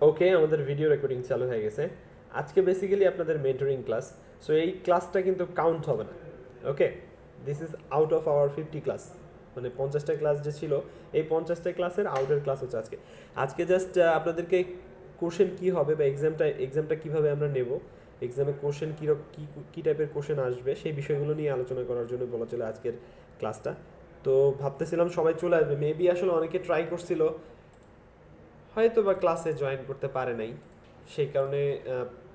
ওকে, আমাদের video recording চালু হয়ে গেছে। আজকে বেসিক্যালি আপনাদের মেন্টরিং ক্লাস। সো এই ক্লাসটা কিন্তু কাউন্ট হবে না। Okay, this is out of our 50 class. মানে 50টা ক্লাস যে ছিল, এই 50টা ক্লাসের আউটের ক্লাস হচ্ছে আজকে। আজকে জাস্ট আপনাদেরকে কোশ্চেন কী হবে বা এক্সামটা কীভাবে আমরা নেব, এক্সামে কোশ্চেন কী কী টাইপের কোশ্চেন আসবে সেই বিষয়গুলো নিয়ে আলোচনা করার জন্য বলা চলে আজকের ক্লাসটা। তো ভাবতেছিলাম সবাই চলে আসবে, মেবি আসলে অনেকে ট্রাই করছিল, হয়তো বা ক্লাসে জয়েন করতে পারে নাই, সেই কারণে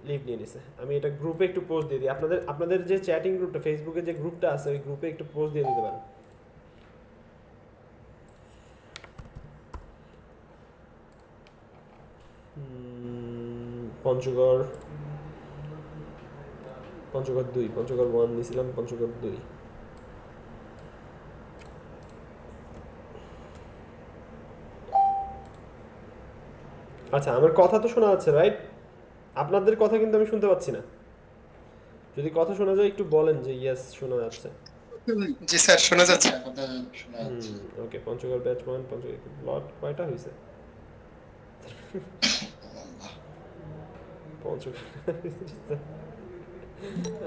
লিভ নিয়ে নিছে। আমি এটা গ্রুপে একটু পোস্ট দিয়ে দিই, আপনাদের আপনাদের যে চ্যাটিং গ্রুপটা, ফেসবুকে যে গ্রুপটা আছে ওই গ্রুপে একটু পোস্ট দিয়ে দিতে পারেন। পঞ্চগড়, পঞ্চগড় 2, পঞ্চগড় 1 নিয়েছিলাম, পঞ্চগড় 2। আচ্ছা, আমার কথা তো শোনা যাচ্ছে রাইট? আপনাদের কথা কিন্তু আমি শুনতে পাচ্ছি না। যদি কথা শোনা যায় একটু বলেন যে ইয়েস শোনা যাচ্ছে। জি স্যার, শোনা যাচ্ছে, কথা শোনা যাচ্ছে। Hmm, okay. Panchagarh batch 1, Panchagarh lot কয়টা হয়েছে? Panchagarh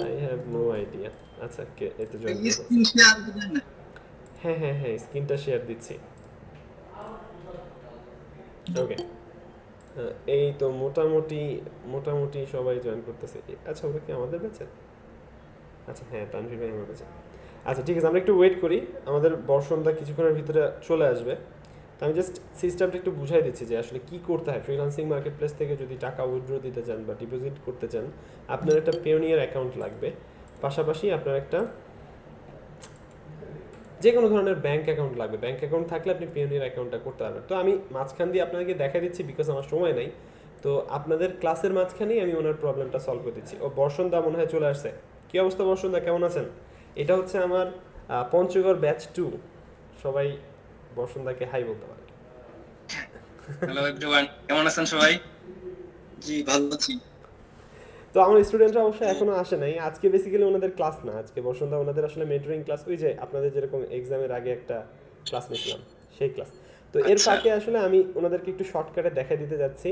I have no idea. আচ্ছা, কে এতে জয়েন করে ফেলছে? স্ক্রিন শেয়ার দিবেন না? হ্যাঁ হ্যাঁ হ্যাঁ, স্ক্রিনটা শেয়ার দিচ্ছি। ওকে, এই তো মোটামুটি মোটামুটি সবাই জয়েন করতেছে। আচ্ছা, ওটা কি আমাদের ব্যাচে? আচ্ছা হ্যাঁ, তানভীর ভাই আমার ব্যাচে। আচ্ছা ঠিক আছে, আমরা একটু ওয়েট করি, আমাদের বর্ষণটা কিছুক্ষণের ভিতরে চলে আসবে। তো আমি জাস্ট সিস্টেমটা একটু বুঝাই দিচ্ছি যে আসলে কি করতে হয়। ফ্রিল্যান্সিং মার্কেট প্লেস থেকে যদি টাকা উইথড্র দিতে চান বা ডিপোজিট করতে চান, আপনার একটা পেওনিয়ার অ্যাকাউন্ট লাগবে। পাশাপাশি আপনার একটা যে কোনো ধরনের ব্যাংক অ্যাকাউন্ট লাগবে। ব্যাংক অ্যাকাউন্ট থাকলে আপনি পিওনিয়ার অ্যাকাউন্টটা করতে পারবেন। তো আমি মাঝখান দিয়ে আপনাদেরকে দেখা দিচ্ছি বিকজ আমার সময় নাই। তো আপনাদের ক্লাসের মাঝখানেই আমি ওনার প্রবলেমটা সলভ করে দিচ্ছি। ও বর্ষণ দা মনে হয় চলে আসছে। কী অবস্থা বর্ষণ দা, কেমন আছেন? এটা হচ্ছে আমার পঞ্চগড় ব্যাচ 2। সবাই বর্ষণ দাকে হাই বলতে পারে। হ্যালো এভরিওয়ান, কেমন আছেন সবাই? জি ভালো আছি। তো আমার স্টুডেন্টরা অবশ্যই এখনো আসে নাই। আজকে বেসিক্যালি ওনাদের ক্লাস না, আজকে বসন্ত ওনাদের আসলে মেন্টরিং ক্লাস, ওই যে আপনাদের যেরকম এক্সামের আগে একটা ক্লাস নিয়েছিলাম সেই ক্লাস। তো এর আচ্ছা, ফাঁকে আসলে আমি ওনাদেরকে একটু শর্টকাটে দেখাই দিতে যাচ্ছি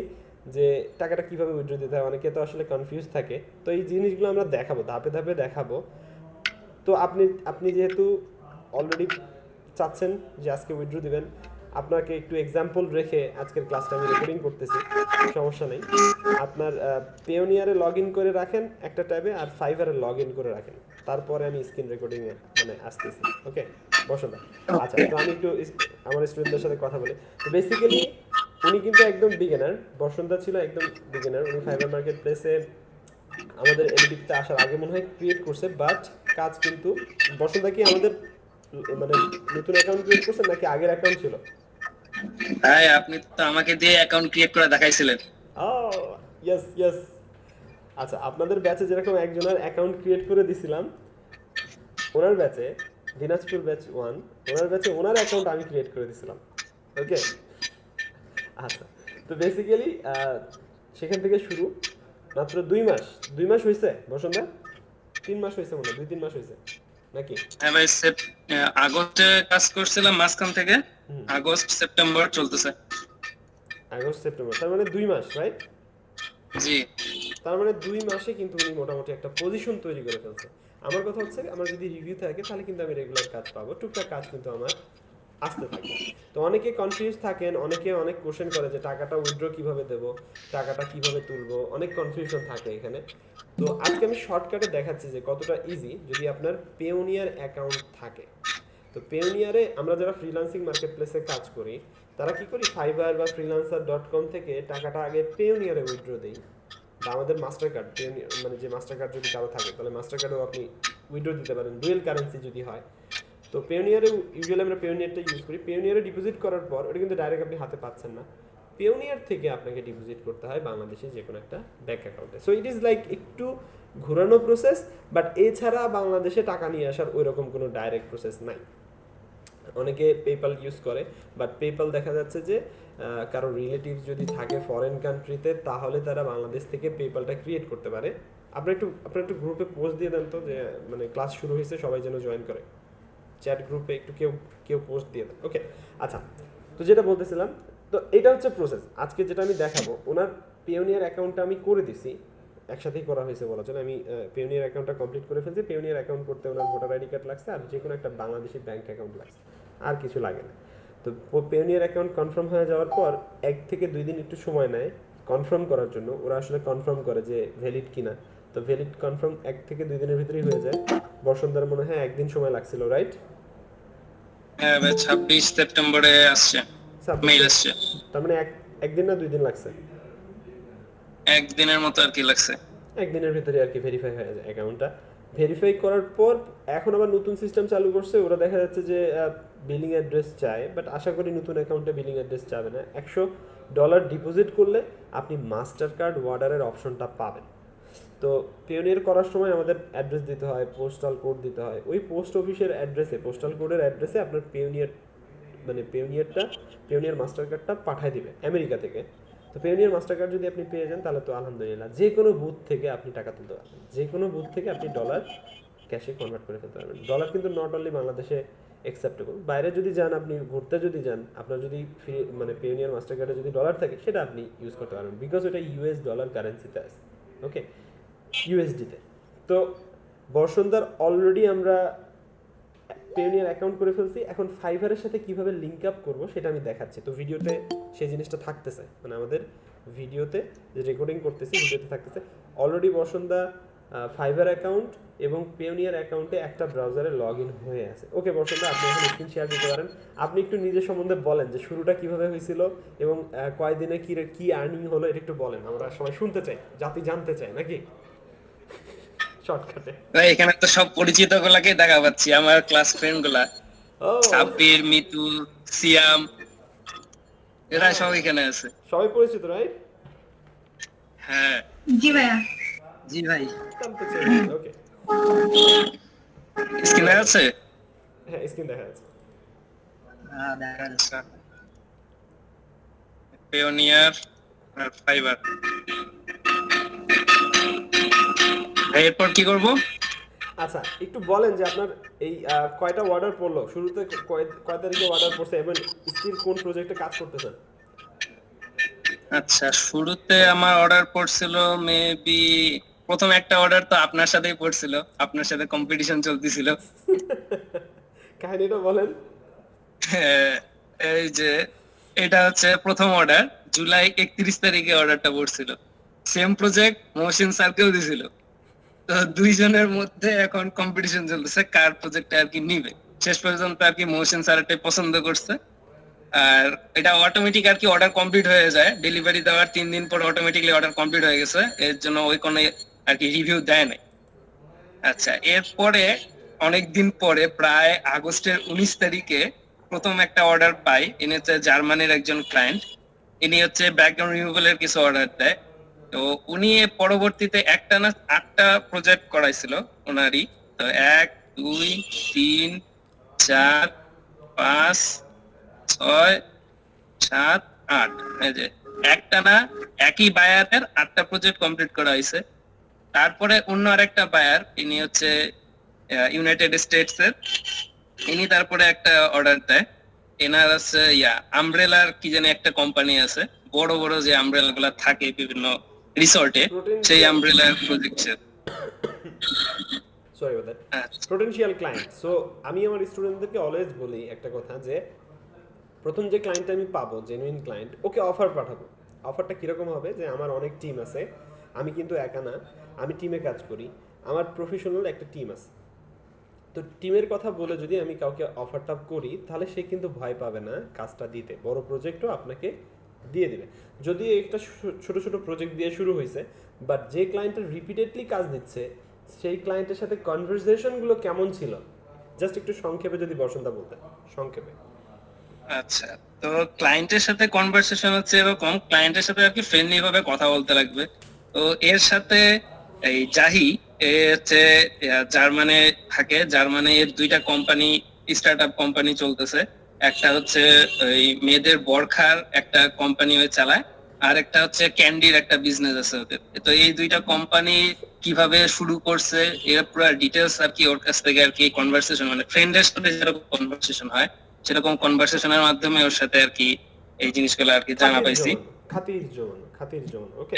যে টাকাটা কিভাবে উইথড্র দিতে হয়। অনেকে তো আসলে কনফিউজ থাকে, তো এই জিনিসগুলো আমরা দেখাবো, ধাপে ধাপে দেখাবো। তো আপনি আপনি যেহেতু অলরেডি চাচ্ছেন যে আজকে উইথড্র দিবেন, আপনাকে একটু এক্সাম্পল রেখে আজকের ক্লাসটা আমি রেকর্ডিং করতেছি, সমস্যা নেই। আপনার পেওনিয়ারে লগ ইন করে রাখেন একটা ট্যাবে, আর ফাইবারে লগ ইন করে রাখেন। তারপরে আমি স্ক্রিন রেকর্ডিংয়ে মানে আসতেছি। ওকে, বসন্ত। আচ্ছা, ওকে। তো আমি একটু আমার স্টুডেন্টদের সাথে কথা বলি। তো বেসিক্যালি উনি কিন্তু একদম বিগিনার, বসন্ত ছিল একদম বিগিনার। উনি ফাইবার মার্কেট প্লেসে আমাদের এলডিপিতে আসার আগে মনে হয় ক্রিয়েট করছে, বাট কাজ কিন্তু বসন্ত কি আমাদের মানে নতুন অ্যাকাউন্ট ক্রিয়েট করছে নাকি আগের অ্যাকাউন্ট ছিল? তাই আপনি তো আমাকে দিয়ে অ্যাকাউন্ট ক্রিয়েট করে দেখাইছিলেন। ও ইয়েস ইয়েস। আচ্ছা, আপনাদের ব্যাচে যেরকম একজনের অ্যাকাউন্ট ক্রিয়েট করে দিছিলাম, ওনার ব্যাচে, দিনাজপুর ব্যাচ 1, ওনার ব্যাচে ওনার অ্যাকাউন্ট আমি ক্রিয়েট করে দিছিলাম। ওকে, আচ্ছা। তো বেসিক্যালি সেখান থেকে শুরু। মাত্র 2 মাস, 2 মাস হয়েছে বসন্ত। 3 মাস হয়েছে মনে হয়, 2-3 মাস হয়েছে নাকি? হ্যাঁ ভাই, আগস্টে কাজ করছিলাম, মাঝখান থেকে হুম, আগস্ট সেপ্টেম্বর চলতেছে। আগস্ট সেপ্টেম্বর, তার মানে 2 মাস রাইট? জি। তার মানে 2 মাসে কিন্তু উনি মোটামুটি একটা পজিশন তৈরি করে ফেলছে। আমার কথা হচ্ছে, আমার যদি রিভিউ থাকে তাহলে কিন্তু আমি রেগুলার কাজ পাবো, টুকটাক কাজ কিন্তু আমার আসতে থাকবে। তো অনেকে কনফিউজ থাকেন, অনেকে অনেক কোশ্চেন করে যে টাকাটা উইথড্র কিভাবে দেব, টাকাটা কিভাবে তুলবো, অনেক কনফিউশন থাকে এখানে। তো আজকে আমি শর্টকাটে দেখাচ্ছি যে কতটা ইজি যদি আপনার পেওনিয়ার অ্যাকাউন্ট থাকে। তো পেওনিয়ারে আমরা যারা ফ্রিল্যান্সিং মার্কেট প্লেসে কাজ করি, তারা কি করি, ফাইবার বা ফ্রিল্যান্সার.কম থেকে টাকাটা আগে পেওনিয়ারে উইথড্র দেই। বা আমাদের মাস্টার কার্ড, মানে যে মাস্টার কার্ড যদি কারো থাকে তাহলে মাস্টার কার্ডেও আপনি উইথড্র দিতে পারেন, ডুয়েল কারেন্সি যদি হয়। তো পেওনিয়ারে ইউজুয়ালি আমরা পেওনিয়ারটা ইউজ করি। পেওনিয়ারে ডিপোজিট করার পর ওটা কিন্তু ডাইরেক্ট আপনি হাতে পাচ্ছেন না, পেওনিয়ার থেকে আপনাকে ডিপোজিট করতে হয় বাংলাদেশে যে কোনো একটা ব্যাংক অ্যাকাউন্টে। সো ইট ইজ লাইক একটু ঘোরানো প্রসেস, বাট এছাড়া বাংলাদেশে টাকা নিয়ে আসার ওই রকম কোনো ডাইরেক্ট প্রসেস নাই। অনেকে পেপাল ইউজ করে, বাট পেপাল দেখা যাচ্ছে যে কারো রিলেটিভ যদি থাকে ফরেন কান্ট্রিতে, তাহলে তারা বাংলাদেশ থেকে পেপালটা ক্রিয়েট করতে পারে। আপনার একটু গ্রুপে পোস্ট দিয়ে দেন তো যে মানে ক্লাস শুরু হয়েছে, সবাই যেন জয়েন করে। চ্যাট গ্রুপে একটু কেউ কেউ পোস্ট দিয়ে দেন। ওকে, আচ্ছা। তো যেটা বলতেছিলাম, তো তো এটা হচ্ছে প্রসেস। আজকে যেটা আমি দেখাবো, ওনার পিওনিয়ার অ্যাকাউন্টটা আমি করে দিছি, একসাথেই করা হয়েছে বলা চলে। আমি পিওনিয়ার অ্যাকাউন্টটা কমপ্লিট করে ফেলছি। পিওনিয়ার অ্যাকাউন্ট করতে ওনার ভোটার আইডি কার্ড লাগছে আর যে কোনো একটা বাংলাদেশি ব্যাংক অ্যাকাউন্ট লাগছে, আর কিছু লাগে না। তো পিওনিয়ার অ্যাকাউন্ট কনফার্ম হয়ে যাওয়ার পর 1 থেকে 2 দিন একটু সময় নেয় কনফার্ম করার জন্য। ওরা আসলে কনফার্ম করে যে ভ্যালিড কিনা। তো ভ্যালিড কনফার্ম 1 থেকে 2 দিনের ভিতরেই হয়ে যায়। বসন্তার মনে হয় 1 দিন সময় লাগছিল, রাইট? হ্যাঁ ভাই, 26 সেপ্টেম্বরে আসছে, মেইল আসছে। তার মানে একদিন না 2 দিন লাগছে? একদিনের মতো আর কি লাগছে। একদিনের ভিতরে আর কি ভেরিফাই হয়ে যায় অ্যাকাউন্টটা। ভেরিফাই করার পর এখন আবার নতুন সিস্টেম চালু করছে। ওরা দেখা যাচ্ছে যে বিলিং অ্যাড্রেস চায়, বাট আশা করি নতুন অ্যাকাউন্টে বিলিং অ্যাড্রেস চাবে না। $100 ডিপোজিট করলে আপনি মাস্টার কার্ড ওয়ার্ডারের অপশনটা পাবেন। তো পিওনিয়ার করার সময় আমাদের অ্যাড্রেস দিতে হয়, পোস্টাল কোড দিতে হয়। ওই পোস্ট অফিসের অ্যাড্রেসে, পোস্টাল কোডের অ্যাড্রেসে আপনার পিওনিয়ার মাস্টার কার্ডটা পাঠিয়ে দিবে আমেরিকা থেকে। তো পিওনিয়ার মাস্টার কার্ড যদি আপনি পেয়ে যান তাহলে তো আলহামদুলিল্লাহ, যে কোনো বুথ থেকে আপনি টাকা তুলতে পারবেন, যে কোনো বুথ থেকে আপনি ডলার ক্যাশে কনভার্ট করে ফেলতে পারবেন। ডলার কিন্তু নট অনলি বাংলাদেশে অ্যাকসেপ্টেবল, বাইরে যদি যান, আপনি ঘুরতে যদি যান, আপনার যদি পিওনিয়ার মাস্টার কার্ডে যদি ডলার থাকে সেটা আপনি ইউজ করতে পারবেন, বিকজ ওটা ইউএস ডলার কারেন্সিতে আছে, ওকে, ইউএসডিতে। তো বর্ষন্দার অলরেডি আমরা পেওনিয়ার অ্যাকাউন্ট করে ফেলছি। এখন ফাইবারের সাথে কিভাবে লিঙ্ক আপ করবো সেটা আমি দেখাচ্ছি। তো ভিডিওতে সেই জিনিসটা থাকতেছে, মানে আমাদের ভিডিওতে যে রেকর্ডিং করতেছি ভিডিওতে থাকতেছে। অলরেডি বসন্দা ফাইবার অ্যাকাউন্ট এবং পেওনিয়ার অ্যাকাউন্টে একটা ব্রাউজারে লগ ইন হয়ে আছে। ওকে বসন্দা, আপনি এখন স্ক্রিন শেয়ার দিতে পারেন। আপনি একটু নিজের সম্বন্ধে বলেন যে শুরুটা কিভাবে হয়েছিল এবং কয়দিনে কি আর্নিং হলো, এটা একটু বলেন, আমরা সবাই শুনতে চাই, জাতি জানতে চাই নাকি শর্টকাটে। ভাই এখানে তো সব পরিচিত গুলাকে দেখা পাচ্ছি, আমার ক্লাস ফ্রেন্ড গুলা, ও সাব্বির, মিতু, সিয়াম, এরা সব এখানে আছে। সবাই পরিচিত, রাইট? হ্যাঁ জি ভাইয়া। জি ভাই। জানতে চাই, ওকে। স্ক্রিনে আছে? হ্যাঁ, স্ক্রিন দেখা যাচ্ছে। দেখা যাচ্ছে। পিওনিয়ার আর ফাইবার। ভাই এরপর কি করব? আচ্ছা, একটু বলেন যে আপনার এই কয়টা অর্ডার পড়লো, শুরুতে কয় তারিখে অর্ডার পড়ছে এবং স্টিল কোন প্রজেক্টে কাজ করতেছেন? আচ্ছা, শুরুতে আমার অর্ডার পড়ছিল মেবি, প্রথম একটা অর্ডার তো আপনার সাথেই পড়ছিল, আপনার সাথে কম্পিটিশন চলতেছিল। কাহিনীটা বলেন। এই যে এটা হচ্ছে প্রথম অর্ডার, জুলাই 31 তারিখে অর্ডারটা পড়ছিল। সেম প্রজেক্ট মহসিন স্যারকেও দিছিল। তো দুইজনের মধ্যে এখন কম্পিটিশন চলতেছে কার প্রজেক্টটা আর কি নিবে। শেষ পর্যন্ত আর কি মহসিন স্যারটাই পছন্দ করছে। আর এটা অটোমেটিক আর কি অর্ডার কমপ্লিট হয়ে যায়, ডেলিভারি দেওয়ার 3 দিন পর অটোমেটিকলি অর্ডার কমপ্লিট হয়ে গেছে, এর জন্য ওই কোনো আর কি রিভিউ দেয় নাই। আচ্ছা, এরপরে অনেকদিন পরে প্রায় আগস্টের 19 তারিখে প্রথম একটা অর্ডার পাই। ইনি হচ্ছে জার্মানির একজন ক্লায়েন্ট, ইনি হচ্ছে ব্যাকগ্রাউন্ড রিমুভালের কিছু অর্ডার দেয়। তো উনি পরবর্তীতে একটা না 8টা প্রজেক্ট করাইছিল ওনারই। তো 1 2 3 4 5 6 7 8, এই যে একটা না একই বায়ারের 8টা প্রজেক্ট কমপ্লিট করা হয়েছে। তারপরে অন্য আরেকটা বায়ার, ইনি হচ্ছে ইউনাইটেড স্টেটস এর, ইনি তারপরে একটা অর্ডার দেয়। এনার আছে আমব্রেলার কি জানি একটা কোম্পানি আছে, বড় বড় যে আমব্রেলা গুলা থাকে বিভিন্ন রিসর্টে, সেই আমব্রেলার project. Sorry for that, potential client. So আমি আমার স্টুডেন্টদেরকে অলওয়েজ বলি একটা কথা, যে প্রথম যে ক্লায়েন্টটা আমি পাবো, জেনুইন ক্লায়েন্ট, ওকে অফার পাঠাবো। অফারটা কীরকম হবে, যে আমার অনেক টিম আছে, আমি কিন্তু একা না, আমি টিমে কাজ করি, আমার প্রফেশনাল একটা টিম আছে। তো টিমের কথা বলে যদি আমি কাউকে অফারটা করি, তাহলে সে কিন্তু ভয় পাবে না কাজটা দিতে, বড় প্রজেক্টও আপনাকে দিয়ে দিবে। যদি একটা ছোট ছোট প্রজেক্ট দিয়ে শুরু হয়েছে, বাট যে ক্লায়েন্টের রিপিটেডলি কাজ দিচ্ছে, সেই ক্লায়েন্টের সাথে কনভারসেশনগুলো কেমন ছিল, জাস্ট একটু সংক্ষেপে যদি বসন্ত বলতেন, সংক্ষেপে। আচ্ছা, তো ক্লায়েন্টের সাথে কনভারসেশন হচ্ছে এরকম, ক্লায়েন্টের সাথে আর কি ফ্রেন্ডলি ভাবে কথা বলতে লাগবে। তো এর সাথে এই জাহি, এ হচ্ছে জার্মানে থাকে, জার্মানে এর 2টা কোম্পানি, স্টার্টআপ কোম্পানি চলতেছে। একটা হচ্ছে ওই মেয়েদের বরখার একটা কোম্পানি ওই চালায়, আর একটা হচ্ছে ক্যান্ডির একটা বিজনেস আছে ওদের। তো এই 2টা কোম্পানি কিভাবে শুরু করছে এর পুরো ডিটেলস আর কি ওর কাছ থেকে আর কি কনভারসেশন, মানে ফ্রেন্ডের সাথে যেরকম কনভারসেশন হয় সেরকম কনভারসেশনের মাধ্যমে ওর সাথে আর কি এই জিনিসগুলো আর কি জানা পাইছি। খাতির জমান ওকে।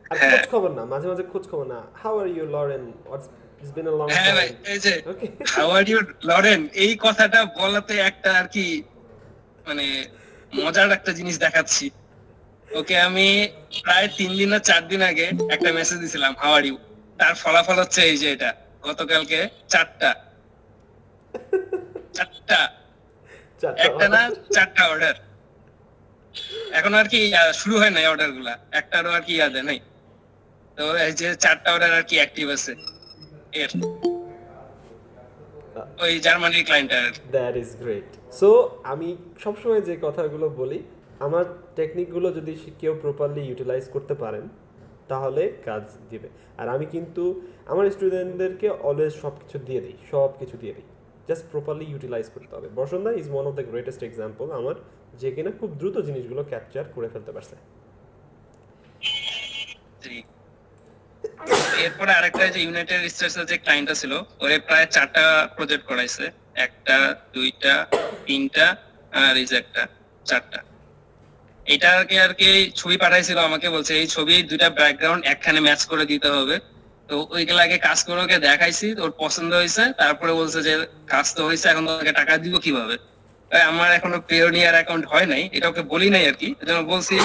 আর হ্যাঁ খোঁজ খবর না, মাঝে মাঝে খোঁজ খবর না, how are you Lauren, what's it's been a long হ্যাঁ ভাই, টাইম। এই যে okay. How are you Lauren, এই কথাটা বলাতে একটা আর কি মানে মজার একটা জিনিস দেখাচ্ছি। ওকে আমি প্রায় 3 দিন না 4 দিন আগে একটা মেসেজ দিছিলাম হাউ আর ইউ, তার ফলাফল হচ্ছে এই যে এটা গতকালকে চারটা চারটা চারটা একটা না চারটা অর্ডার। এখন আর কি শুরু হয় নাই অর্ডার গুলা, একটারও আর কি ইয়াদে নাই। তো এই যে চারটা অর্ডার আর কি অ্যাক্টিভ আছে এর, ওই জার্মানির ক্লায়েন্টের। That is great. সো আমি সবসময় যে কথাগুলো বলি, আমার টেকনিকগুলো যদি কেউ প্রপারলি ইউটিলাইজ করতে পারেন তাহলে কাজ দিবে। আর আমি কিন্তু আমার স্টুডেন্টদেরকে অলওয়েজ সব কিছু দিয়ে দিই, সব কিছু দিয়ে দিই, জাস্ট প্রপারলি ইউটিলাইজ করতে হবে। বসন্দা is one of the greatest example আমার, যে কিনা খুব দ্রুত জিনিসগুলো ক্যাপচার করে ফেলতে পারছে। এরপরে আরেকটা যে ইউনাইটেড স্টেটসের যে ক্লায়েন্টটা ছিল, ওরে প্রায় 4টা প্রজেক্ট করাইছে, একটা দুইটা তিনটা আর এই যে একটা, 4টা। এটাকে আর কি ছবি পাঠাইছিল আমাকে, বলছে এই ছবি দুইটা ব্যাকগ্রাউন্ড একখানে ম্যাচ করে দিতে হবে। তো ওইগুলো আগে কাজ করে ওকে দেখাইছি, ওর পছন্দ হয়েছে, তারপরে বলছে যে কাজ তো হয়েছে, এখন তোমাকে টাকা দিব কিভাবে। আমার এখনো পেওনিয়ার অ্যাকাউন্ট হয় নাই, এটা ওকে বলি নাই আর কি, এজন্য বলছি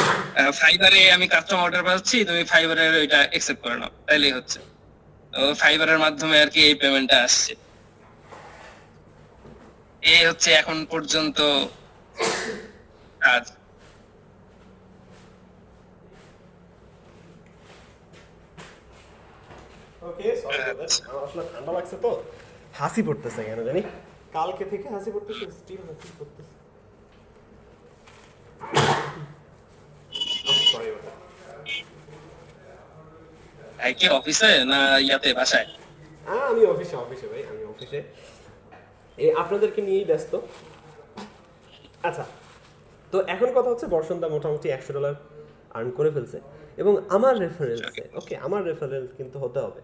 ফাইবারে আমি কাস্টমার অর্ডার পাচ্ছি, তুমি ফাইবারের ওইটা অ্যাকসেপ্ট করে নাও, তাইলেই হচ্ছে। তো ফাইবারের মাধ্যমে আর কি এই পেমেন্টটা আসছে। এই হচ্ছে এখন পর্যন্ত কাজ। ওকে, সরি ফর দ্যাট। আমার আসলে ঠান্ডা লাগছে তো হাসি পড়তেছে কেন জানি, কালকে থেকে হাসি পড়তেছে, স্টিল হাসি পড়তেছে। সরি ওটা। ভাই কি অফিসে না ইয়াতে বাসায়? আমি অফিসে, ভাই আমি অফিসে, এই আপনাদেরকে নিয়েই ব্যস্ত। আচ্ছা, তো এখন কথা হচ্ছে বর্ষণদা মোটামুটি $100 আর্ন করে ফেলছে, এবং আমার রেফারেন্সে, ওকে আমার রেফারেন্স কিন্তু হতে হবে,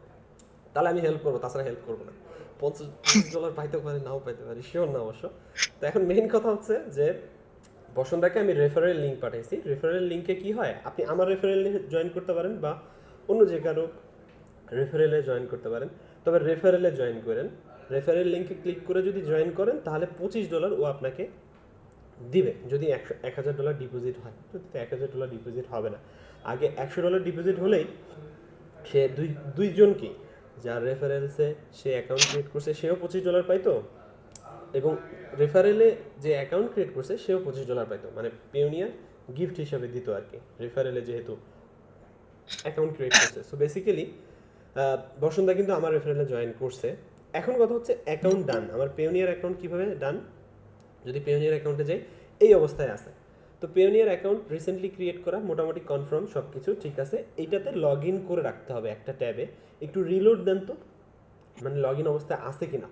তাহলে আমি হেল্প করবো, তাছাড়া হেল্প করবো না। $50 পাইতে পারি, নাও পাইতে পারি, শিওর না অবশ্য। তো এখন মেইন কথা হচ্ছে যে বসন্তাকে আমি রেফারেল লিঙ্ক পাঠাইছি। রেফারেল লিঙ্কে কি হয়, আপনি আমার রেফারেলে জয়েন করতে পারেন বা অন্য যে কারো রেফারেলে জয়েন করতে পারেন, তবে রেফারেলে জয়েন করেন। রেফারেল লিঙ্কে ক্লিক করে যদি জয়েন করেন তাহলে $25 ও আপনাকে দিবে, যদি $1,000 ডিপোজিট হয়। যদি $1,000 ডিপোজিট হবে না, আগে $100 ডিপোজিট হলেই সে দুইজনকে, যার রেফারেন্সে সে অ্যাকাউন্ট ক্রিয়েট করছে সেও $25 পাইতো, এবং রেফারেলে যে অ্যাকাউন্ট ক্রিয়েট করছে সেও $25 পাইতো, মানে পেওনিয়ার গিফট হিসাবে দিত আর কি, রেফারেলে যেহেতু অ্যাকাউন্ট ক্রিয়েট করছে। সো বেসিক্যালি বসন্দা কিন্তু আমার রেফারেলে জয়েন করছে। এখন কথা হচ্ছে অ্যাকাউন্ট ডান, আমার পেওনিয়ার অ্যাকাউন্ট কীভাবে ডান, যদি পেওনিয়ার অ্যাকাউন্টে যাই এই অবস্থায় আছে। তো পেওনিয়ার অ্যাকাউন্ট রিসেন্টলি ক্রিয়েট করা, মোটামুটি কনফার্ম সব কিছু ঠিক আছে। এইটাতে লগ ইন করে রাখতে হবে একটা ট্যাবে, একটু রিলোড দেন তো, মানে লগ ইন অবস্থায় আছে কিনা।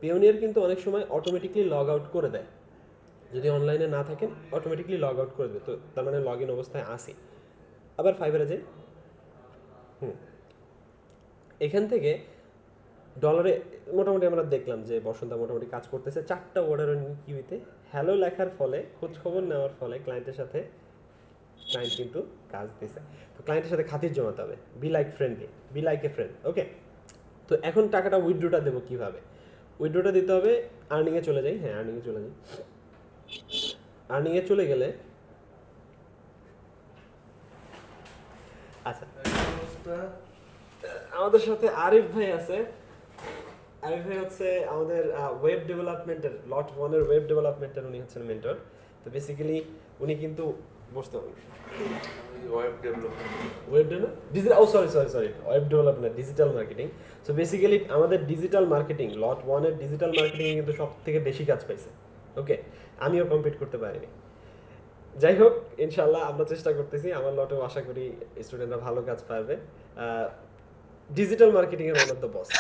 পেওনিয়ার কিন্তু অনেক সময় অটোমেটিকলি লগ আউট করে দেয়, যদি অনলাইনে না থাকেন অটোমেটিকলি লগ আউট করে দেবে, তো তার মানে লগ ইন অবস্থায় আসি। আবার ফাইবারে যাই, এখান থেকে ডলারে মোটামুটি আমরা দেখলাম যে বসন্ত মোটামুটি কাজ করতেছে। 4টা অর্ডারের কিউতে হ্যালো লেখার ফলে, খোঁজ খবর নেওয়ার ফলে ক্লায়েন্টের সাথে ক্লায়েন্ট কিন্তু কাজ দিছে। তো ক্লায়েন্টের সাথে খাতির জমাতে হবে, be like friendly, be like a friend, okay. তো এখন টাকাটা উইথড্রোটা দেবো কীভাবে, উইথড্রোটা দিতে হবে আর্নিংয়ে চলে যাই, হ্যাঁ আর্নিংয়ে চলে যাই। আর্নিংয়ে চলে গেলে আচ্ছা, আমাদের সাথে আরিফ ভাই আছে। আরিফ ভাই হচ্ছে আমাদের ওয়েব ডেভেলপমেন্টের, লট 1-এর ওয়েব ডেভেলপমেন্টের উনি হচ্ছেন মেন্টর। তো বেসিক্যালি উনি কিন্তু বসতে হবে web development, digital marketing. So basically আমাদের ডিজিটাল মার্কেটিং, লট 1-এর ডিজিটাল মার্কেটিং কিন্তু সব থেকে বেশি কাজ পাইছে, ওকে। আমিও কমপ্লিট করতে পারিনি, যাই হোক ইনশাল্লাহ আমরা চেষ্টা করতেছি, আমার লটেও আশা করি স্টুডেন্টরা ভালো কাজ পাবে। ডিজিটাল মার্কেটিং এর ওয়ান অফ দ্য বস।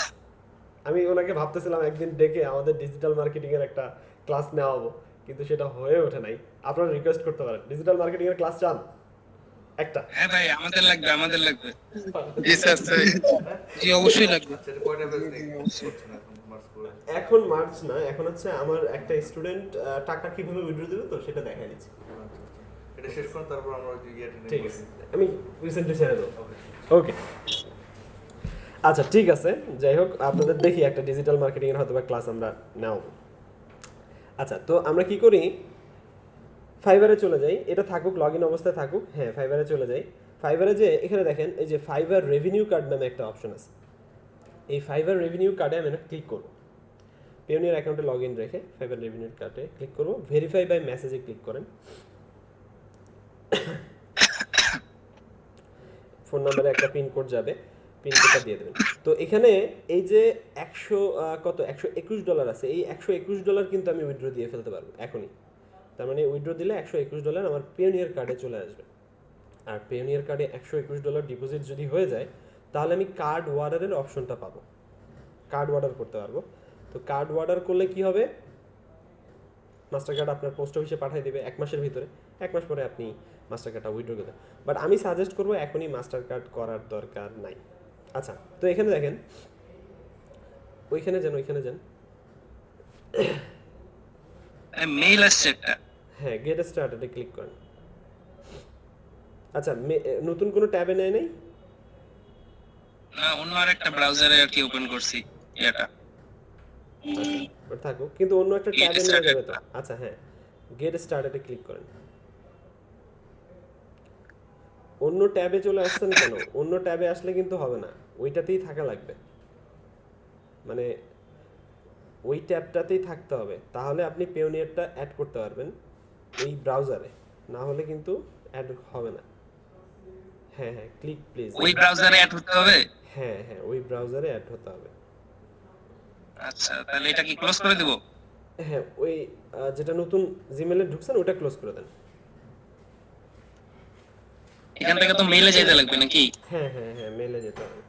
আমি ওনাকে ভাবতেছিলাম একদিন ডেকে আমাদের ডিজিটাল মার্কেটিং এর একটা ক্লাস নেওয়াবো, কিন্তু সেটা হয়ে ওঠে নাই। আপনারা রিকোয়েস্ট করতে পারেন, ডিজিটাল মার্কেটিং এর ক্লাস চান একটা? হ্যাঁ ভাই, আমাদের লাগবে, আমাদের লাগবে। জি স্যার, জি অবশ্যই লাগবে। এখন মার্চ না, এখন হচ্ছে আমার একটা স্টুডেন্ট টাকা কিভাবে উইথড্র দেবে তো সেটা দেখাই দিচ্ছি। এটা শেষ করুন, তারপর আমরা ওই যে ইয়েটা নিয়ে ঠিক বলি। আছে, আমি রিসেন্টলি ছেড়ে দেবো। Okay. ওকে, আচ্ছা ঠিক আছে, যাই হোক আপনাদের দেখি একটা ডিজিটাল মার্কেটিং এর হয়তো বা ক্লাস আমরা নাও। আচ্ছা, তো আমরা কি করি, ফাইবারে চলে যাই, এটা থাকুক লগ ইন অবস্থায় থাকুক, হ্যাঁ ফাইবারে চলে যাই। ফাইবারে যে এখানে দেখেন এই যে ফাইবার রেভিনিউ কার্ড নামে একটা অপশন আছে, এই ফাইবার রেভিনিউ কার্ডে আমি এটা ক্লিক করব। পেওনিয়ার অ্যাকাউন্টে লগ ইন রেখে ফাইবার রেভিনিউ কার্ডে ক্লিক করব, ভেরিফাই বাই মেসেজে ক্লিক করেন, ফোন নাম্বারে একটা পিন কোড যাবে, পিন কোডটা দিয়ে দেবেন। তো এখানে এই যে 121 ডলার আছে, এই $121 কিন্তু আমি উইথড্র দিয়ে ফেলতে পারবো এখনই। তার মানে উইথড্র দিলে $121 আমার পেওনিয়ার কার্ডে চলে আসবে। আর পেওনিয়ার কার্ডে $121 ডিপোজিট যদি হয়ে যায়, তাহলে আমি কার্ড ওয়ার্ডারের অপশনটা পাবো, কার্ড অর্ডার করতে পারবো। তো কার্ড অর্ডার করলে কি হবে, মাস্টার কার্ড আপনার পোস্ট অফিসে পাঠিয়ে দেবে 1 মাসের ভিতরে, 1 মাস পরে আপনি মাস্টার কার্ডটা উইথড্র করবেন। বাট আমি সাজেস্ট করবো এখনই মাস্টার কার্ড করার দরকার নাই। আচ্ছা, তো এখানে দেখেন, ওইখানে যান, মেইল আসছে একটা। হ্যাঁ গেট স্টার্টেডে ক্লিক করেন। আচ্ছা, নতুন কোনো ট্যাবে নেয় নাই? না, অন্য আরেকটা ব্রাউজারে আর কি ওপেন করছি এটা। ওটা থাকুক, কিন্তু অন্য একটা Get ট্যাবে নিয়ে started যাবে তো। আচ্ছা হ্যাঁ, গেট স্টার্টেডে ক্লিক করেন। অন্য ট্যাবে চলে আসছেন কেন? অন্য ট্যাবে আসলে কিন্তু হবে না, ওইটাতেই থাকা লাগবে, মানে ওই ট্যাবটাতেই থাকতে হবে, তাহলে আপনি পেওনিয়ারটা অ্যাড করতে পারবেন ওই ব্রাউজারে, না হলে কিন্তু অ্যাড হবে না। হ্যাঁ হ্যাঁ, ক্লিক প্লিজ। ওই ব্রাউজারে অ্যাড হতে হবে। হ্যাঁ হ্যাঁ, ওই ব্রাউজারে অ্যাড হতে হবে। আচ্ছা, তাহলে এটা কি ক্লোজ করে দিব? হ্যাঁ, ওই যেটা নতুন জিমেলে ঢুকছেন ওটা ক্লোজ করে দেন। এখান থেকে তো মেইলে যেতে লাগবে নাকি? হ্যাঁ হ্যাঁ হ্যাঁ, মেলে যেতে হবে।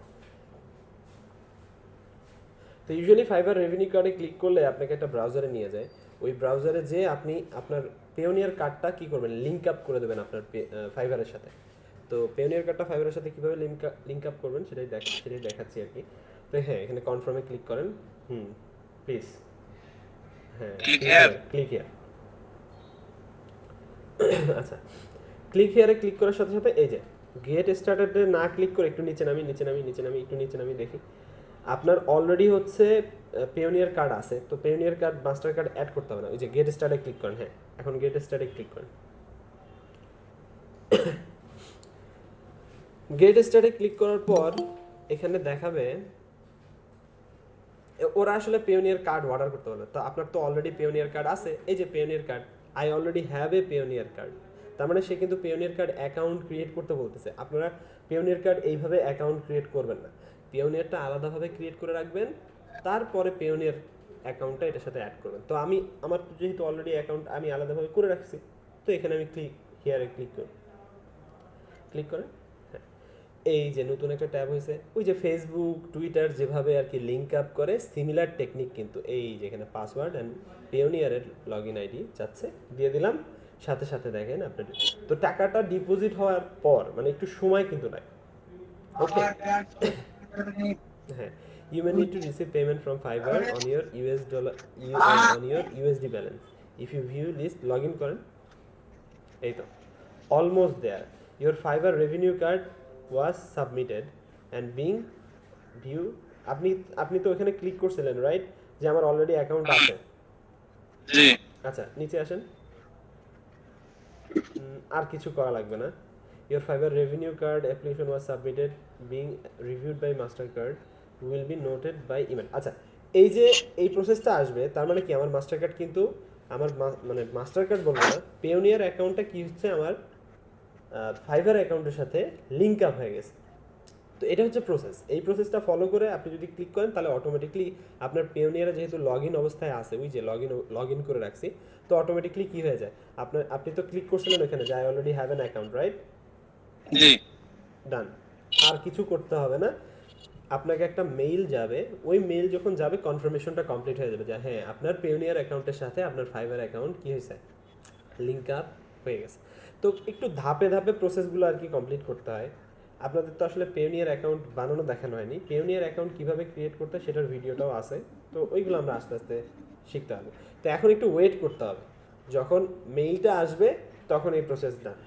তো ইউজুয়ালি ফাইবার রেভিনিউ কার্ডে ক্লিক করলে আপনাকে একটা ব্রাউজারে নিয়ে যায়, ওই ব্রাউজারে যে আপনি আপনার পেওনিয়ার কার্ডটা কি করবেন, লিংক আপ করে দেবেন আপনার ফাইবারের সাথে। তো পেওনিয়ার কার্ডটা ফাইবারের সাথে কীভাবে লিংক আপ করবেন সেটাই দেখাচ্ছি আর কি। তো হ্যাঁ, এখানে কনফার্মে ক্লিক করেন, প্লিজ, হ্যাঁ Click here. Click here. আচ্ছা, ক্লিক হিয়ারে ক্লিক করার সাথে সাথে এই যে গেট স্টার্টেডে না ক্লিক করে একটু নিচে নামি, একটু নিচে নামি দেখি, আপনার অলরেডি হচ্ছে পেওনিয়ার কার্ড আছে, তো Payoneer card Mastercard add করতে হবে না, ওই যে গেট স্টার্টে ক্লিক করেন। হ্যাঁ, এখন গেট স্টার্টে ক্লিক করেন। গেট স্টার্টে ক্লিক করার পর এখানে দেখাবে ওরা আসলে পেওনিয়ার কার্ড অর্ডার করতে পারবে। তো আপনার তো অলরেডি পেওনিয়ার কার্ড আছে, এই যে Payoneer card, I already have A Payoneer card, তার মানে সে কিন্তু পেওনিয়ার কার্ড অ্যাকাউন্ট ক্রিয়েট করতে বলতেছে। আপনারা পেওনিয়ার কার্ড এইভাবে অ্যাকাউন্ট ক্রিয়েট করবেন না, পেওনিয়ারটা আলাদাভাবে ক্রিয়েট করে রাখবেন, তারপরে পেওনিয়ার অ্যাকাউন্টটা এটার সাথে অ্যাড করবেন। তো আমার যেহেতু অলরেডি অ্যাকাউন্ট আমি আলাদাভাবে করে রাখছি, তো এখানে আমি হিয়ারে ক্লিক করে হ্যাঁ, এই যে নতুন একটা ট্যাব হয়েছে, ওই যে ফেসবুক টুইটার যেভাবে আর কি লিঙ্ক আপ করে সিমিলার টেকনিক, কিন্তু এই যে এখানে পাসওয়ার্ড অ্যান্ড পেওনিয়ারের লগ ইন আইডি চাচ্ছে, দিয়ে দিলাম, সাথে সাথে দেখেন আপনার তো টাকাটা ডিপোজিট হওয়ার পর মানে একটু সময় কিন্তু নাই। ওকে, হ্যাঁ, you may need to receive payment from Fiverr on your on your USD balance. If you view list, log in করেন, এই তো almost there. Your Fiverr revenue card was submitted and being view. আপনি তো ওখানে click করছিলেন right, যে আমার already account আছে। জি। আচ্ছা, নিচে আসেন, আর কিছু করা লাগবে না। Your Fiverr revenue card application was submitted, being reviewed by Mastercard, will be noted by email. আচ্ছা, এই যে এই প্রসেসটা আসবে, তার মানে কি আমার মাস্টারকার্ড কিন্তু আমার মানে মাস্টারকার্ড বলবো না, পেওনিয়ার অ্যাকাউন্টটা কি হচ্ছে আমার ফাইবার অ্যাকাউন্টের সাথে লিঙ্ক আপ হয়ে গেছে। তো এটা হচ্ছে প্রসেস, এই প্রসেসটা ফলো করে আপনি যদি ক্লিক করেন তাহলে অটোমেটিকলি আপনার পেওনিয়ারে যেহেতু লগ ইন অবস্থায় আছে, ওই যে লগ ইন করে রাখছি, তো অটোমেটিকলি কি হয়ে যায়, আপনি তো ক্লিক করছিলেন ওখানে যে I already have an account right, জি, ডান, আর কিছু করতে হবে না। আপনাকে একটা মেইল যাবে, ওই মেইল যখন যাবে কনফার্মেশনটা কমপ্লিট হয়ে যাবে যে হ্যাঁ আপনার পেওনিয়ার অ্যাকাউন্টের সাথে আপনার ফাইবার অ্যাকাউন্ট কি হয়েছে, লিঙ্ক আপ হয়ে গেছে। তো একটু ধাপে ধাপে প্রসেসগুলো আর কি কমপ্লিট করতে হয়। আপনাদের তো আসলে পেওনিয়ার অ্যাকাউন্ট বানানো দেখানো হয়নি, পেওনিয়ার অ্যাকাউন্ট কীভাবে ক্রিয়েট করতে সেটার ভিডিওটাও আছে, তো ওইগুলো আমরা আস্তে আস্তে শিখতে হবে। তো এখন একটু ওয়েট করতে হবে, যখন মেইলটা আসবে তখন এই প্রসেস ডান।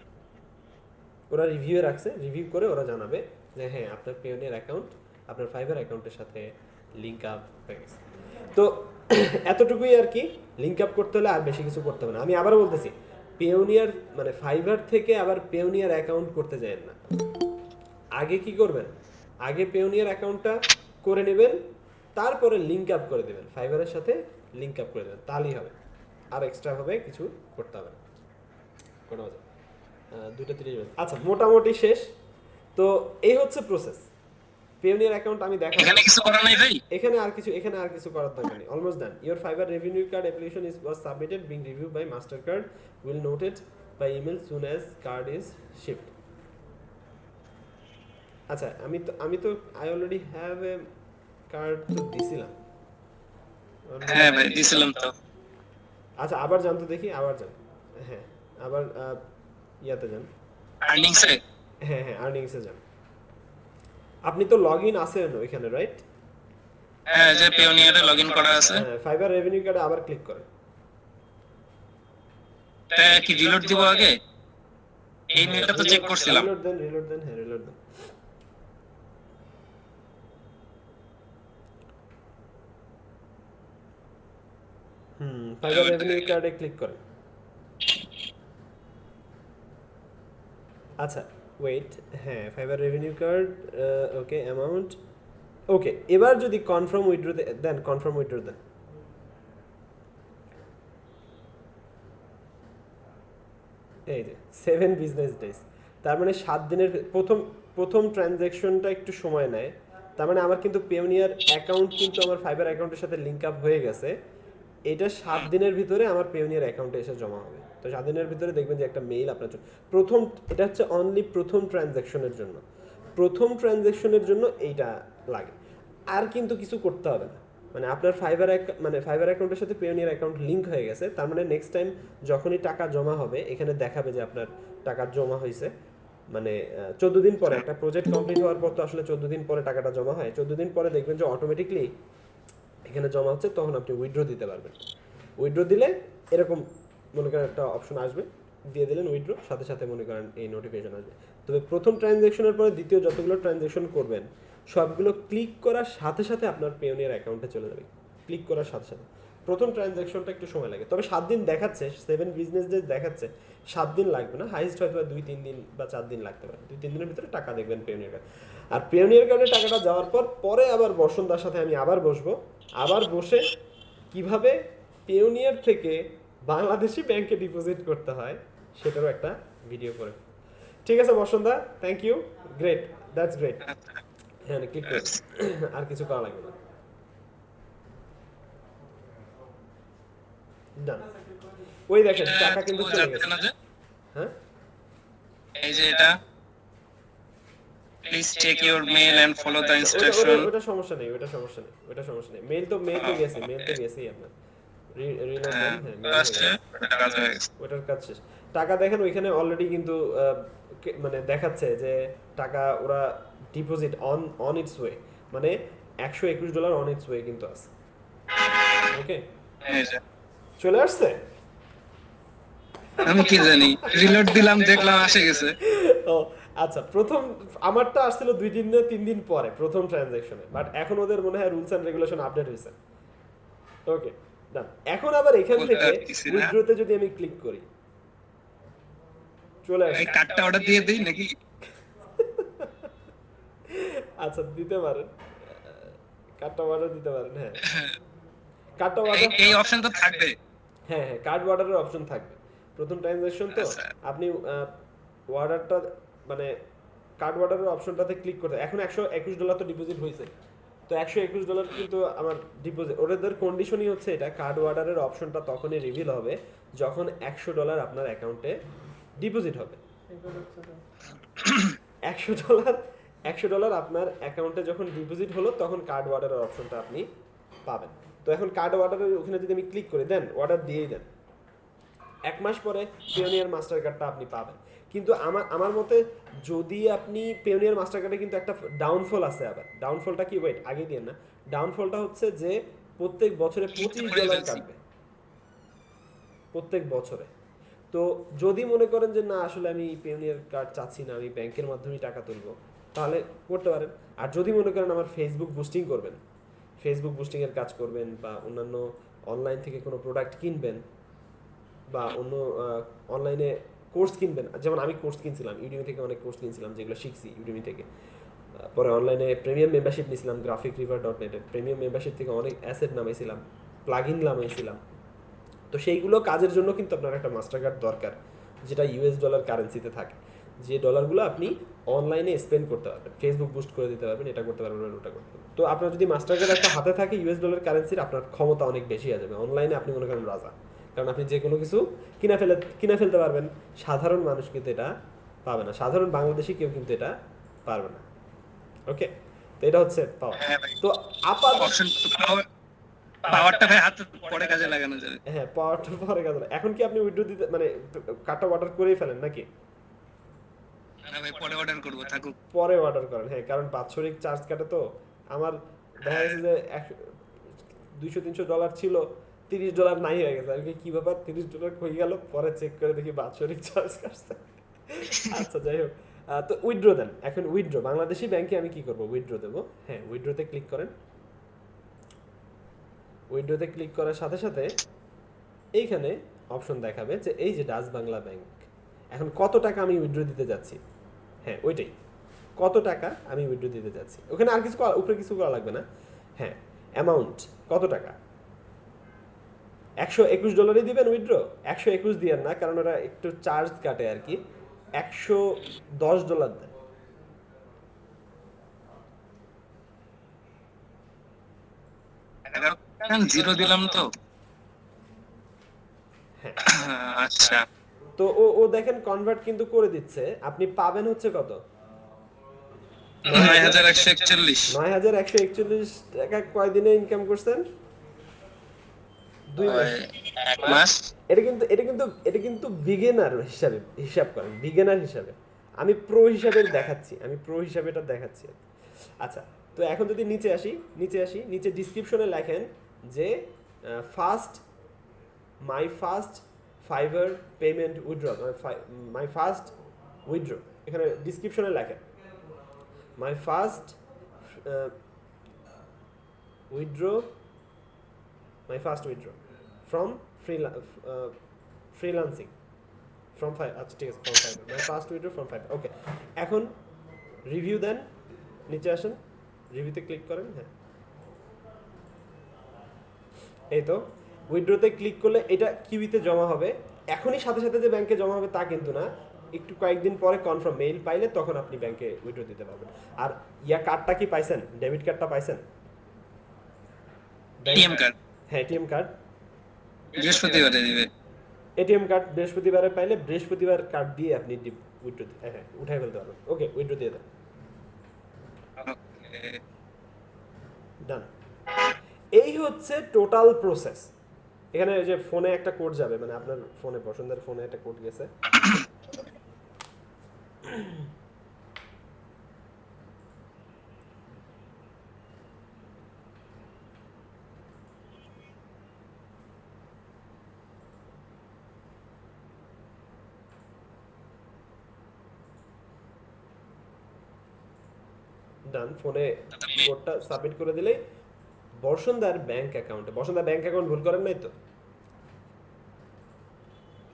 ওরা রিভিউ রাখছে, রিভিউ করে ওরা জানাবে যে হ্যাঁ আপনার পেওনিয়ার অ্যাকাউন্ট আপনার ফাইবার অ্যাকাউন্টের সাথে লিঙ্ক আপ হয়ে গেছে। তো এতটুকুই আর কি। লিঙ্ক আপ করতে হলে আর বেশি কিছু করতে হবে না। আমি আবারও বলতেছি, পেওনিয়ার মানে ফাইবার থেকে আবার পেওনিয়ার অ্যাকাউন্ট করতে যাবেন না। আগে কি করবেন, আগে পেওনিয়ার অ্যাকাউন্টটা করে নেবেন, তারপরে লিঙ্ক আপ করে দেবেন, ফাইবারের সাথে লিঙ্ক আপ করে দেবেন, তাহলেই হবে। আর এক্সট্রা ভাবে কিছু করতে হবে না। কোনো মজা 2:30 বাজে। আচ্ছা, মোটামুটি শেষ। তো এই হচ্ছে প্রসেস। পেওনিয়ার অ্যাকাউন্ট আমি দেখাবো। এখানে কিছু করা নাই ভাই? এখানে আর কিছু করার দরকার নেই। Almost done. Your Fiverr revenue card application is was submitted being reviewed by Mastercard will note it by email soon as card is shipped. আচ্ছা, আমি তো I already have a card তো দিছিলাম। হ্যাঁ ভাই দিছিলাম তো। আচ্ছা, আবার যান তো দেখি, আবার যান। হ্যাঁ, আবার ইয়াতে যান। আর্নিংসে? হ্যাঁ, আর্নিংসে যান। আপনি তো লগ ইন আছেন ওইখানে, রাইট? হ্যাঁ, যে পেওনিয়ারে লগইন করা আছে। হ্যাঁ, ফাইবার রেভিনিউ কার্ডে আবার ক্লিক করেন। এটা কি রিলোড দিব আগে? এই মেলটা তো চেক করছিলাম। রিলোড দেন, হ্যাঁ রিলোড দেন। ফাইবার রেভিনিউ কার্ডে ক্লিক করেন। আচ্ছা ওয়েট, হ্যাঁ ফাইবার রেভিনিউ কার্ড, ওকে অ্যামাউন্ট, ওকে। এবার যদি কনফার্ম উইথড্র দেন, কনফার্ম উইথড্র দেন। এই যে 7 বিজনেস ডেজ, তার মানে 7 দিনের প্রথম ট্রানজ্যাকশনটা একটু সময় নেয়। তার মানে আমার কিন্তু পেওনিয়ার অ্যাকাউন্ট কিন্তু আমার ফাইবার অ্যাকাউন্টের সাথে লিঙ্ক আপ হয়ে গেছে। এটা 7 দিনের ভিতরে আমার পেওনিয়ার অ্যাকাউন্টে এসে জমা হবে। তো 7 দিনের ভিতরে দেখবেন যে একটা মেইল আপনার জন্য এটা হচ্ছে অনলি প্রথম ট্রানজ্যাকশনের জন্য। প্রথম ট্রানজ্যাকশনের জন্য এইটা লাগে, আর কিন্তু কিছু করতে হবে না। মানে আপনার ফাইবার অ্যাকাউন্টের সাথে পেওনিয়ার অ্যাকাউন্ট লিংক হয়ে গেছে। তার মানে নেক্সট টাইম যখনই টাকা জমা হবে, এখানে দেখাবে যে আপনার টাকা জমা হয়েছে। মানে 14 দিন পরে, একটা প্রজেক্ট কমপ্লিট হওয়ার পর তো আসলে 14 দিন পরে টাকাটা জমা হয়। 14 দিন পরে দেখবেন যে অটোমেটিকলি এখানে জমা হচ্ছে, তখন আপনি উইথড্র দিতে পারবেন। উইথড্র দিলে এরকম মনে করেন একটা অপশন আসবে, দিয়ে দিলেন উইথড্র, সাথে সাথে মনে করেন এই নোটিফিকেশন আসবে। তবে প্রথম ট্রানজ্যাকশনের পরে দ্বিতীয় যতগুলো ট্রানজ্যাকশন করবেন, সবগুলো ক্লিক করার সাথে সাথে আপনার পেওনিয়ার অ্যাকাউন্টে চলে যাবে। ক্লিক করার সাথে সাথে প্রথম ট্রানজ্যাকশনটা একটু সময় লাগে, তবে 7 দিন দেখাচ্ছে, 7 বিজনেস ডেজ দেখাচ্ছে। 7 দিন লাগবে না, হাইস্ট হয়তো 2-3 দিন বা 4 দিন লাগতে পারে। 2-3 দিনের ভিতরে টাকা দেখবেন পেওনিয়ার কার্ড। আর পেওনিয়ার কার্ডে টাকাটা যাওয়ার পরে আবার বসন্তার সাথে আমি আবার বসবো, আবার বসে কিভাবে পেওনিয়ার থেকে বাংলাদেশি ব্যাংকে ডিপোজিট করতে হয় সেটারও একটা ভিডিও করে। ঠিক আছে Basanta, thank you, great, that's great. হ্যাঁ ক্লিক করুন, আর কিছু করা লাগবে না। ডান। ওই দেখেন টাকা কিন্তু চলে গেছে। হ্যাঁ, এই যে এটা please check your mail and follow the instruction. ওটা সমস্যা নেই। মেইল তো গেছেই আপনার। রিলোড দেন, হ্যাঁ মেইল আসছে, এটা কাজ হয়ে গেছে। ওটার কাজ শেষ। টাকা দেখেন ওইখানে অলরেডি কিন্তু মানে দেখাচ্ছে যে টাকা ওরা ডিপোজিট অন ইটস ওয়ে, মানে $121 অন ইটস ওয়ে কিন্তু আছে। ওকে, এই যে চলে আসছে। আমি কি জানি, রিলোড দিলাম দেখলাম আসে গেছে। ও আচ্ছা, প্রথম আমারটা আসছিল 2 দিন না 3 দিন পরে প্রথম ট্রানজ্যাকশনে, বাট এখন ওদের মনে হয় রুলস এন্ড রেগুলেশন আপডেট হয়েছে। ওকে ডান। এখন আবার এখান থেকে উইথড্রতে যদি আমি ক্লিক করি, চলে আসে। এই কার্ডটা অর্ডার দিয়ে দেই নাকি? আচ্ছা দিতে পারেন, কার্ডটা অর্ডার দিতে পারেন। হ্যাঁ, কার্ডটা অর্ডার, এই অপশন তো থাকবে। হ্যাঁ কার্ড অর্ডারের অপশন থাকবে। প্রথম ট্রানজ্যাকশন তো আপনি অর্ডারটা মানে কার্ড অর্ডারের অপশনটাতে ক্লিক করতে। এখন $121 তো ডিপোজিট হয়েছে, তো $121 কিন্তু আমার ডিপোজিট। ওদের কন্ডিশনই হচ্ছে এটা, কার্ড অর্ডারের অপশনটা তখনই রিভিল হবে যখন $100 আপনার অ্যাকাউন্টে ডিপোজিট হবে। $100 আপনার অ্যাকাউন্টে যখন ডিপোজিট হলো, তখন কার্ড অর্ডারের অপশনটা আপনি পাবেন। তো এখন কার্ড অর্ডারের ওখানে যদি আমি ক্লিক করি, দেন অর্ডার দিয়েই দেন, 1 মাস পরে পেওনিয়ার মাস্টার কার্ডটা আপনি পাবেন। কিন্তু আমার মতে যদি আপনি পেওনিয়ার মাস্টার কার্ডে কিন্তু একটা ডাউনফল আছে। আবার ডাউনফলটা কি, ওয়েট আগে দিয়ে না, ডাউনফলটা হচ্ছে যে প্রত্যেক বছরে $25 কাটবে, প্রত্যেক বছরে। তো যদি মনে করেন যে না আসলে আমি পেওনিয়ার কার্ড চাচ্ছি না, আমি ব্যাংকের মাধ্যমেই টাকা তুলবো, তাহলে করতে পারেন। আর যদি মনে করেন আমার ফেসবুক বুস্টিং করবেন, ফেসবুক বুস্টিংয়ের কাজ করবেন, বা অন্যান্য অনলাইন থেকে কোনো প্রোডাক্ট কিনবেন, বা অন্য অনলাইনে কোর্স কিনবেন, যেমন আমি কোর্স কিনছিলাম ইউডিমি থেকে, অনেক কোর্স কিনছিলাম যেগুলো শিখছি ইউডিমি থেকে। পরে অনলাইনে প্রিমিয়াম মেম্বারশিপ নিয়েছিলাম graphicriver.net-এর। প্রিমিয়াম মেম্বারশিপ থেকে অনেক অ্যাসেট নামাইছিলাম, প্লাগইন নামাইছিলাম। তো সেইগুলো কাজের জন্য কিন্তু আপনার একটা মাস্টার কার্ড দরকার, যেটা ইউএস ডলার কারেন্সিতে থাকে, যে ডলারগুলো আপনি অনলাইনে স্পেন্ড করতে পারবেন, ফেসবুক বুস্ট করে দিতে পারবেন, এটা করতে পারবেন, ওটা করতে পারবেন। তো আপনার যদি মাস্টার কার্ড একটা হাতে থাকে ইউএস ডলার কারেন্সির, আপনার ক্ষমতা অনেক বেশি হয়ে যাবে। অনলাইনে আপনি মনে করেন রাজা, কারণ আপনি যে কোনো কিছু কিনে ফেলতে পারবেন। সাধারণ মানুষ কিন্তু এটা পাবে না, সাধারণ বাংলাদেশি কেউ কিন্তু এটা পারবে না। ওকে, তো এটা হচ্ছে পাওয়ার। হ্যাঁ ভাই, তো আপাতত অপশন পাওয়ারটা ভাই হাতে পরে কাজে লাগানো যাবে। হ্যাঁ, পাওয়ারটা পরে কাজ না। এখন কি আপনি উইথড্র দিতে মানে কার্ডটা অর্ডার করেই ফেলেন নাকি? না ভাই, পরে অর্ডার করবো, থাকুক। পরে অর্ডার করেন, হ্যাঁ, কারণ বাৎসরিক চার্জ কাটে। তো আমার দেখা গেছে যে $200-300 ছিল, $30 নাই হয়ে গেছে। আর কি কি ব্যাপার, $30 হয়ে গেল, পরে চেক করে দেখি বাৎসরিক চার্জ কাটছে। আচ্ছা, যাই হোক, তো উইথড্র দেন। এখন উইথড্র বাংলাদেশি ব্যাংকে আমি কি করব, উইথড্র দেবো। হ্যাঁ, উইথড্রতে ক্লিক করেন। উইথড্রতে ক্লিক করার সাথে সাথে এইখানে অপশন দেখাবে যে এই যে ডাচ বাংলা ব্যাংক, এখন কত টাকা আমি উইথড্র দিতে যাচ্ছি। হ্যাঁ, ওইটাই, কত টাকা আমি উইথড্র দিতে যাচ্ছি। ওখানে আর কিছু উপরে কিছু করা লাগবে না। হ্যাঁ, অ্যামাউন্ট কত টাকা, $121 দিবেন উইথড্র। 121 দিয়েন না, কারণ ওরা একটু চার্জ কাটে আর কি। $110 দেন। জিরো দিলাম তো। হ্যাঁ, আচ্ছা, তো ও ও দেখেন কনভার্ট কিন্তু করে দিচ্ছে। আপনি পাবেন হচ্ছে কত, 9141। 9141 টাকা। কয়দিনে ইনকাম করছেন? 2 মাস। এক মাস। এটা কিন্তু বিগিনার হিসাবে হিসাব করেন, বিগিনার হিসাবে। আমি প্রো হিসাবে দেখাচ্ছি, আমি প্রো হিসাবে এটা দেখাচ্ছি। আচ্ছা, তো এখন যদি নিচে ডিসক্রিপশনে লেখেন যে my first Fiverr payment withdraw, my first withdraw, এখানে ডিসক্রিপশনে লেখেন my first withdraw, my first withdraw from freelancing from Fiverr. আচ্ছা, ঠিক আছে, from Fiverr, my first withdraw from Fiverr. Okay, এখন রিভিউ দেন, নিচে আসেন, রিভিউতে ক্লিক করেন। হ্যাঁ, এই তো উইথড্রতে ক্লিক করলে এটা কিউইতে জমা হবে। এখনই সাথে সাথে যে ব্যাংকে জমা হবে তা কিন্তু না, একটু কয়েকদিন পরে কনফার্ম মেইল পাইলে তখন আপনি ব্যাংকে উইথড্র দিতে পারবেন। আর কার্ডটা কি পাইছেন, ডেবিট কার্ডটা পাইছেন? এটিএম কার্ড হ্যাঁ, এটিএম কার্ড বৃহস্পতিবারে দিবে। এটিএম কার্ড বৃহস্পতিবারে পাইলে বৃহস্পতিবার কার্ড দিয়ে আপনি উইথড্র উঠাই ফেলতে পারবেন। ওকে, উইথড্র দিয়ে দেন। ডান। এই হচ্ছে টোটাল প্রসেস। এখানে ওই যে ফোনে একটা কোড যাবে, মানে আপনার ফোনে, পছন্দের ফোনে একটা কোড গেছে। ডান, ফোনে কোডটা সাবমিট করে দিলেই বর্ষণদার ব্যাংক অ্যাকাউন্টে, বর্ষণদার ব্যাংক অ্যাকাউন্ট ভুল করেন নাই তো?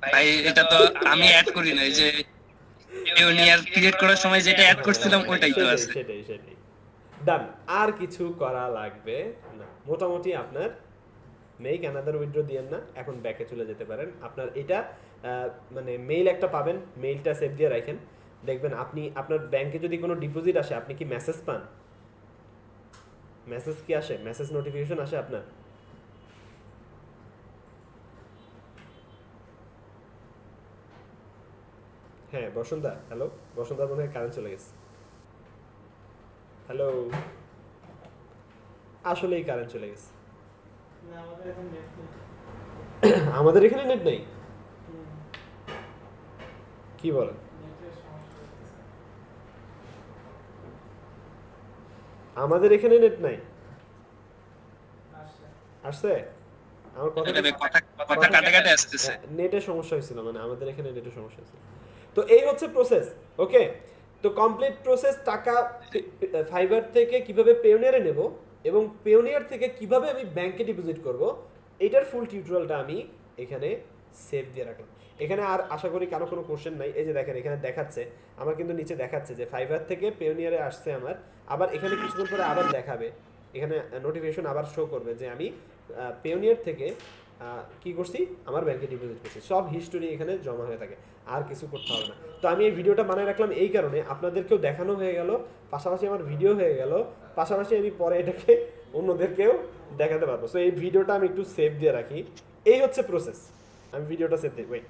ভাই এটা তো আমি অ্যাড করি নাই, যে পিওনিয়ার ক্রিয়েট করার সময় যেটা অ্যাড করছিলাম ওইটাই তো আছে। সেটাই। ডান, আর কিছু করা লাগবে না। মোটামুটি আপনার মেক অ্যানাদার উইথড্র দিয়েন না, এখন ব্যাকে চলে যেতে পারেন। আপনার এটা মানে মেইল একটা পাবেন, মেইলটা সেভ দিয়ে রাখেন। দেখবেন আপনি আপনার ব্যাংকে যদি কোনো ডিপোজিট আসে, আপনি কি মেসেজ পান? মেসেজ কি আসে, মেসেজ নোটিফিকেশন আসে আপনার? হ্যাঁ, বসন্তদা, হ্যালো, বসন্তদার মনে হয় কারেন্ট চলে গেছে। হ্যালো, আসলেই কারেন্ট চলে গেছে। আমাদের এখানে নেট নেই, কি বলেন? আমাদের এখানে নেট নাই। আসছে? আমার কথা এখানে কথা কথা কাটে কাটে আসতেছে। নেটের সমস্যা হয়েছিল, মানে আমাদের এখানে নেটের সমস্যা হয়েছিল। তো এই হচ্ছে প্রসেস, ওকে। তো কমপ্লিট প্রসেস, টাকা ফাইবার থেকে কিভাবে পেওনিয়ারে নেব এবং পেওনিয়ার থেকে কিভাবে আমি ব্যাংকে ডিপোজিট করব, এটার ফুল টিউটোরিয়ালটা আমি এখানে সেভ দিয়ে রাখলাম। এখানে আর আশা করি কারো কোনো কোশ্চেন নাই। এই যে দেখেন এখানে দেখাচ্ছে, আমার কিন্তু নিচে দেখাচ্ছে যে ফাইবার থেকে পেওনিয়ারে আসছে আমার, আবার এখানে কিছুক্ষণ পরে আবার দেখাবে, এখানে নোটিফিকেশন আবার শো করবে যে আমি পেওনিয়ার থেকে কি করছি, আমার ব্যাংকে ডিপোজিট করছি। সব হিস্টোরি এখানে জমা হয়ে থাকে, আর কিছু করতে হবে না। তো আমি এই ভিডিওটা বানায় রাখলাম এই কারণে, আপনাদেরকেও দেখানো হয়ে গেল, পাশাপাশি আমার ভিডিও হয়ে গেল, পাশাপাশি আমি পরে এটাকে অন্যদেরকেও দেখাতে পারবো। সো এই ভিডিওটা আমি একটু সেভ দিয়ে রাখি। এই হচ্ছে প্রসেস। আমি ভিডিওটা সেভ দিই, ওয়েট।